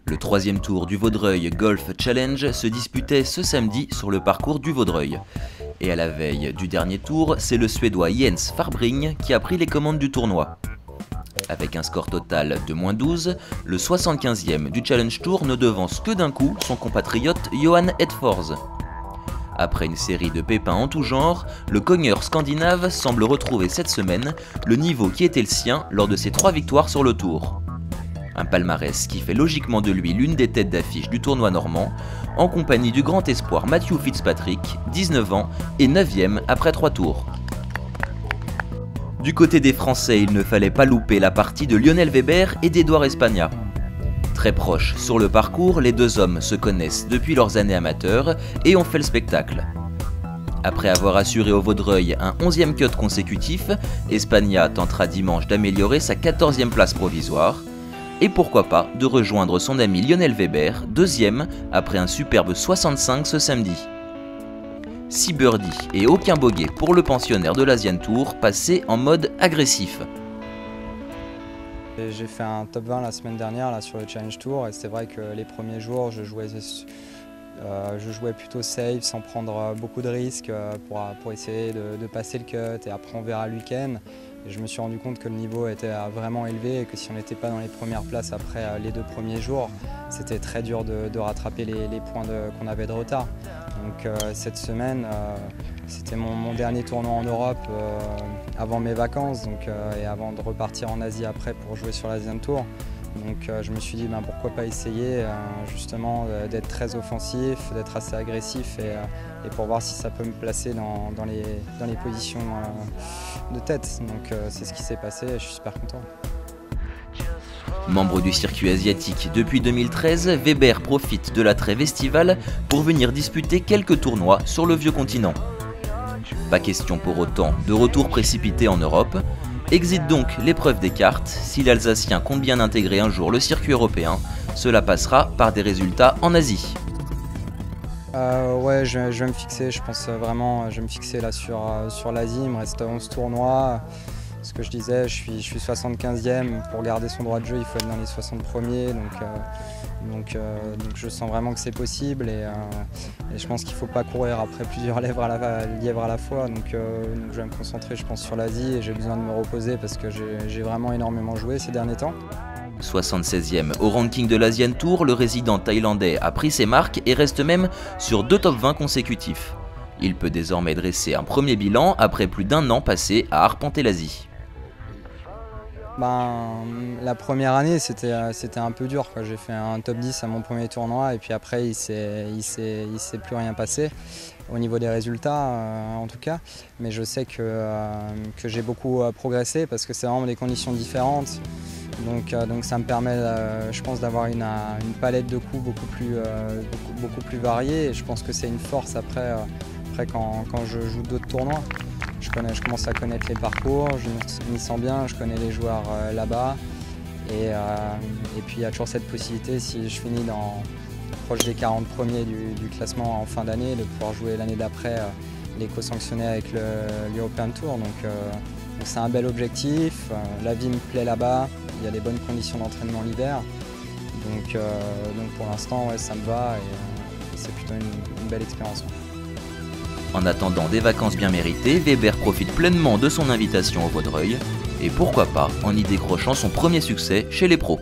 Le troisième tour du Vaudreuil Golf Challenge se disputait ce samedi sur le parcours du Vaudreuil. Et à la veille du dernier tour, c'est le Suédois Jens Farbring qui a pris les commandes du tournoi. Avec un score total de -12, le 75e du Challenge Tour ne devance que d'un coup son compatriote Johan Edfors. Après une série de pépins en tout genre, le cogneur scandinave semble retrouver cette semaine le niveau qui était le sien lors de ses 3 victoires sur le tour. Un palmarès qui fait logiquement de lui l'une des têtes d'affiche du tournoi normand, en compagnie du grand espoir Matthew Fitzpatrick, 19 ans et 9e après 3 tours. Du côté des Français, il ne fallait pas louper la partie de Lionel Weber et d'Édouard Espagna. Très proches sur le parcours, les deux hommes se connaissent depuis leurs années amateurs et ont fait le spectacle. Après avoir assuré au Vaudreuil un 11e cut consécutif, Espagna tentera dimanche d'améliorer sa 14e place provisoire. Et pourquoi pas de rejoindre son ami Lionel Weber, 2e, après un superbe 65 ce samedi. 6 birdies et aucun bogey pour le pensionnaire de l'Asian Tour, passé en mode agressif. J'ai fait un top 20 la semaine dernière là, sur le Challenge Tour et c'est vrai que les premiers jours je jouais plutôt safe sans prendre beaucoup de risques pour essayer de passer le cut et après on verra le week-end. Et je me suis rendu compte que le niveau était vraiment élevé et que si on n'était pas dans les premières places après les 2 premiers jours, c'était très dur de rattraper les points qu'on avait de retard. Donc cette semaine, c'était mon dernier tournoi en Europe avant mes vacances et avant de repartir en Asie après pour jouer sur l'Asian Tour. Donc je me suis dit pourquoi pas essayer justement d'être très offensif, d'être assez agressif et pour voir si ça peut me placer dans les positions de tête. Donc c'est ce qui s'est passé et je suis super content. Membre du circuit asiatique depuis 2013, Weber profite de la trêve estivale pour venir disputer quelques tournois sur le vieux continent. Pas question pour autant de retour précipité en Europe. Exit donc l'épreuve des cartes. Si l'Alsacien compte bien intégrer un jour le circuit européen, cela passera par des résultats en Asie. Ouais, je vais me fixer, je pense vraiment, je vais me fixer là sur l'Asie. Il me reste 11 tournois. Ce que je disais, je suis 75e. Pour garder son droit de jeu, il faut être dans les 60 premiers. Donc je sens vraiment que c'est possible et je pense qu'il ne faut pas courir après plusieurs lièvres à la fois. Donc je vais me concentrer, je pense, sur l'Asie et j'ai besoin de me reposer parce que j'ai vraiment énormément joué ces derniers temps. 76e au ranking de l'Asian Tour, le résident thaïlandais a pris ses marques et reste même sur 2 top 20 consécutifs. Il peut désormais dresser un premier bilan après plus d'1 an passé à arpenter l'Asie. La première année, c'était un peu dur. J'ai fait un top 10 à mon premier tournoi et puis après, il s'est plus rien passé au niveau des résultats en tout cas. Mais je sais que j'ai beaucoup progressé parce que c'est vraiment des conditions différentes. Donc ça me permet, je pense, d'avoir une palette de coups beaucoup plus variée et je pense que c'est une force après quand je joue d'autres tournois. Je commence à connaître les parcours, je m'y sens bien, je connais les joueurs là-bas. Et puis il y a toujours cette possibilité, si je finis proche des 40 premiers du classement en fin d'année, de pouvoir jouer l'année d'après les co-sanctionnés avec l'European Tour. Donc c'est un bel objectif, la vie me plaît là-bas, il y a des bonnes conditions d'entraînement l'hiver. Donc pour l'instant, ouais, ça me va et c'est plutôt une belle expérience. En attendant des vacances bien méritées, Weber profite pleinement de son invitation au Vaudreuil et pourquoi pas en y décrochant son premier succès chez les pros.